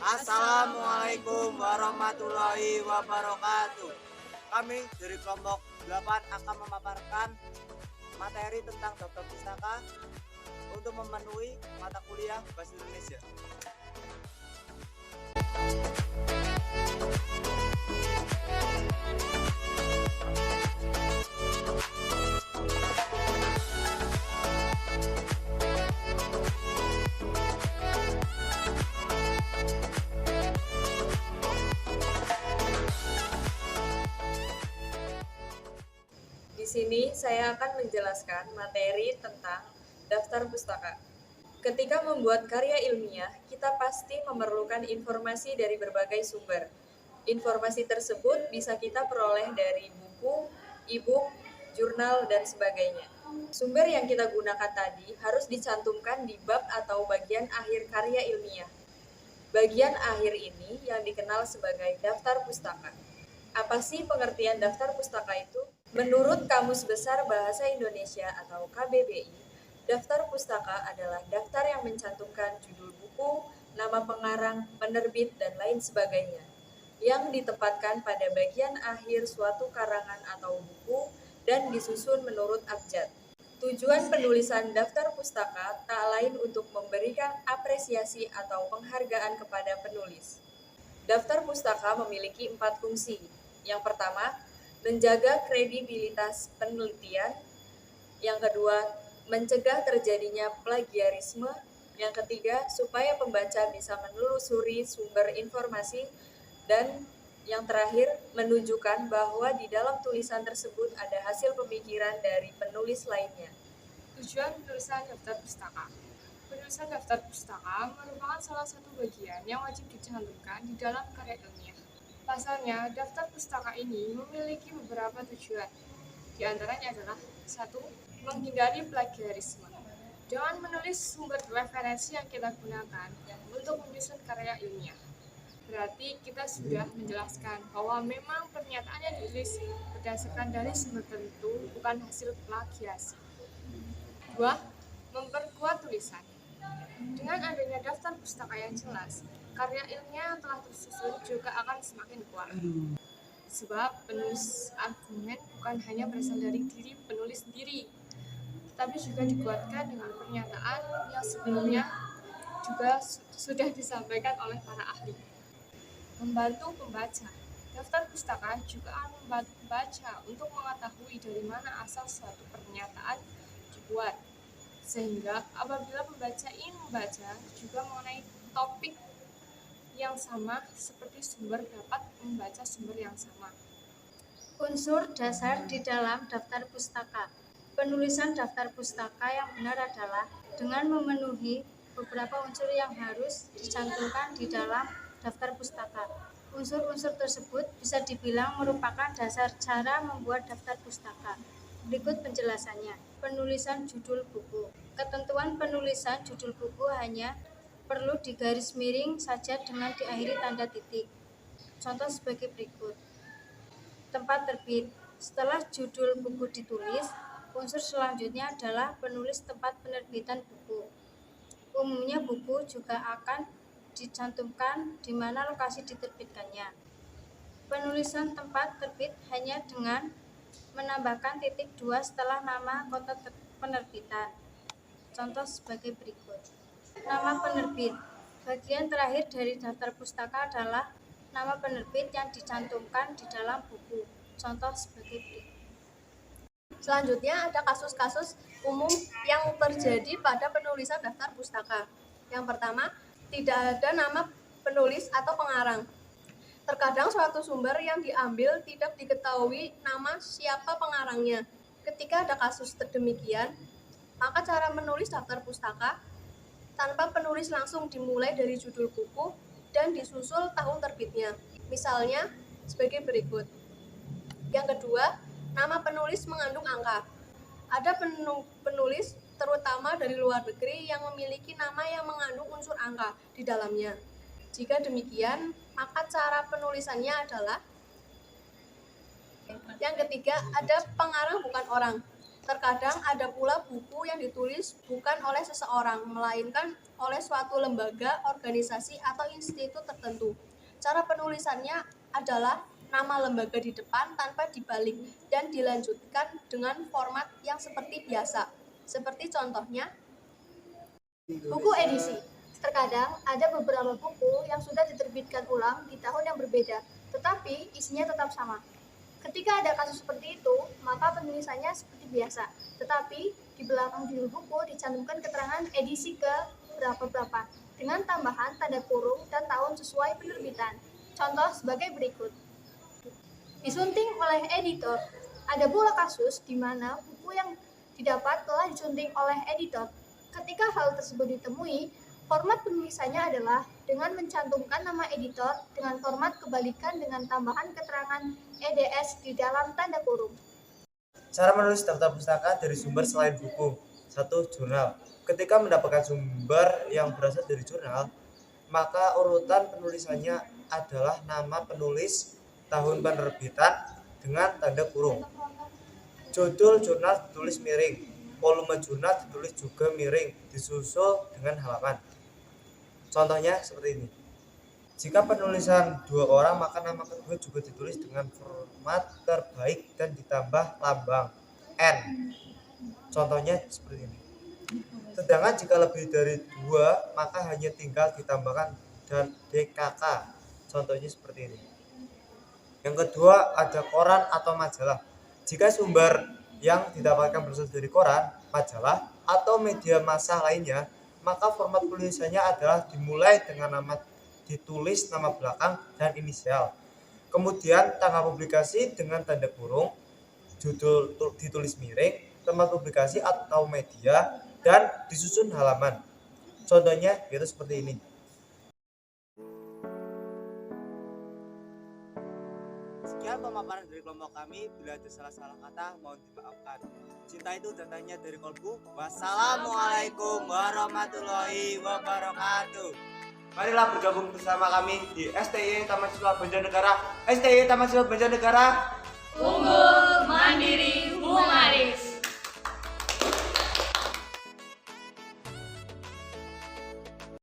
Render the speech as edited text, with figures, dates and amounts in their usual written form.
Assalamualaikum warahmatullahi wabarakatuh. Kami dari kelompok 8 akan memaparkan materi tentang daftar pustaka untuk memenuhi mata kuliah Bahasa Indonesia. Di sini saya akan menjelaskan materi tentang daftar pustaka. Ketika membuat karya ilmiah, kita pasti memerlukan informasi dari berbagai sumber. Informasi tersebut bisa kita peroleh dari buku, e-book, jurnal, dan sebagainya. Sumber yang kita gunakan tadi harus dicantumkan di bab atau bagian akhir karya ilmiah. Bagian akhir ini yang dikenal sebagai daftar pustaka. Apa sih pengertian daftar pustaka itu? Menurut Kamus Besar Bahasa Indonesia atau KBBI, daftar pustaka adalah daftar yang mencantumkan judul buku, nama pengarang, penerbit, dan lain sebagainya, yang ditempatkan pada bagian akhir suatu karangan atau buku dan disusun menurut abjad. Tujuan penulisan daftar pustaka tak lain untuk memberikan apresiasi atau penghargaan kepada penulis. Daftar pustaka memiliki 4 fungsi. Yang pertama, menjaga kredibilitas penelitian. Yang kedua, mencegah terjadinya plagiarisme. Yang ketiga, supaya pembaca bisa menelusuri sumber informasi. Dan yang terakhir, menunjukkan bahwa di dalam tulisan tersebut ada hasil pemikiran dari penulis lainnya. Tujuan penulisan daftar pustaka. Penulisan daftar pustaka merupakan salah satu bagian yang wajib dicantumkan di dalam karya ilmiah. Pasalnya, daftar pustaka ini memiliki beberapa tujuan. Di antaranya adalah 1. Menghindari plagiarisme. Dengan menulis sumber referensi yang kita gunakan untuk menyusun karya ilmiah, berarti kita sudah menjelaskan bahwa memang pernyataan yang ditulis berdasarkan dari sumber tertentu, bukan hasil plagiasi. 2. Memperkuat tulisan. Dengan adanya daftar pustaka yang jelas, karya ilmiah yang telah tersusun juga akan semakin kuat. Sebab penulis argumen bukan hanya berasal dari diri penulis sendiri, tetapi juga dikuatkan dengan pernyataan yang sebelumnya juga sudah disampaikan oleh para ahli. Membantu pembaca. Daftar pustaka juga akan membantu pembaca untuk mengetahui dari mana asal suatu pernyataan dibuat, sehingga apabila pembaca ingin membaca juga mengenai topik yang sama seperti sumber, dapat membaca sumber yang sama. Unsur dasar di dalam daftar pustaka. Penulisan daftar pustaka yang benar adalah dengan memenuhi beberapa unsur yang harus dicantumkan di dalam daftar pustaka. Unsur-unsur tersebut bisa dibilang merupakan dasar cara membuat daftar pustaka. Berikut penjelasannya. Penulisan judul buku. Ketentuan penulisan judul buku hanya perlu digaris miring saja dengan diakhiri tanda titik. Contoh sebagai berikut. Tempat terbit. Setelah judul buku ditulis, unsur selanjutnya adalah penulis tempat penerbitan buku. Umumnya buku juga akan dicantumkan di mana lokasi diterbitkannya. Penulisan tempat terbit hanya dengan menambahkan titik 2 setelah nama kota penerbitan. Contoh sebagai berikut. Nama penerbit. Bagian terakhir dari daftar pustaka adalah nama penerbit yang dicantumkan di dalam buku. Contoh sebagai berikut. Selanjutnya ada kasus-kasus umum yang terjadi pada penulisan daftar pustaka. Yang pertama, tidak ada nama penulis atau pengarang. Terkadang suatu sumber yang diambil tidak diketahui nama siapa pengarangnya. Ketika ada kasus demikian, maka cara menulis daftar pustaka tanpa penulis langsung dimulai dari judul buku dan disusul tahun terbitnya. Misalnya sebagai berikut. Yang kedua, nama penulis mengandung angka. Ada penulis terutama dari luar negeri yang memiliki nama yang mengandung unsur angka di dalamnya. Jika demikian, maka cara penulisannya adalah yang ketiga, ada pengarang bukan orang. Terkadang ada pula buku yang ditulis bukan oleh seseorang, melainkan oleh suatu lembaga, organisasi, atau institut tertentu. Cara penulisannya adalah nama lembaga di depan tanpa dibalik dan dilanjutkan dengan format yang seperti biasa. Seperti contohnya, Buku edisi. Terkadang ada beberapa buku yang sudah diterbitkan ulang di tahun yang berbeda, tetapi isinya tetap sama. Ketika ada kasus seperti itu, maka penulisannya seperti biasa, tetapi di belakang judul buku dicantumkan keterangan edisi ke berapa-berapa dengan tambahan tanda kurung dan tahun sesuai penerbitan. Contoh sebagai berikut. Disunting oleh editor. Ada pula kasus di mana buku yang didapat telah disunting oleh editor. Ketika hal tersebut ditemui, format penulisannya adalah dengan mencantumkan nama editor dengan format kebalikan dengan tambahan keterangan EDS di dalam tanda kurung. Cara menulis daftar pustaka dari sumber selain buku. 1. Jurnal. Ketika mendapatkan sumber yang berasal dari jurnal, maka urutan penulisannya adalah nama penulis, tahun penerbitan dengan tanda kurung. Judul jurnal ditulis miring, volume jurnal ditulis juga miring, disusul dengan halaman. Contohnya seperti ini. Jika penulisan 2 orang, maka nama kedua juga ditulis dengan format terbaik dan ditambah lambang N. Contohnya seperti ini. Sedangkan jika lebih dari 2, maka hanya tinggal ditambahkan dan DKK. Contohnya seperti ini. Yang kedua ada koran atau majalah. Jika sumber yang didapatkan berasal dari koran, majalah, atau media massa lainnya, maka format tulisannya adalah dimulai dengan nama ditulis nama belakang dan inisial. Kemudian tanggal publikasi dengan tanda kurung, judul ditulis miring, tempat publikasi atau media, dan disusun halaman. Contohnya yaitu seperti ini. Sekian pemaparan dari kelompok kami. Bila ada salah-salah kata, mohon dimaafkan. Cinta itu datangnya dari kolbu. Wassalamualaikum warahmatullahi wabarakatuh. Marilah bergabung bersama kami di STY Taman Siswa Banjarnegara. STY Taman Siswa Banjarnegara. Unggul, mandiri, humanis.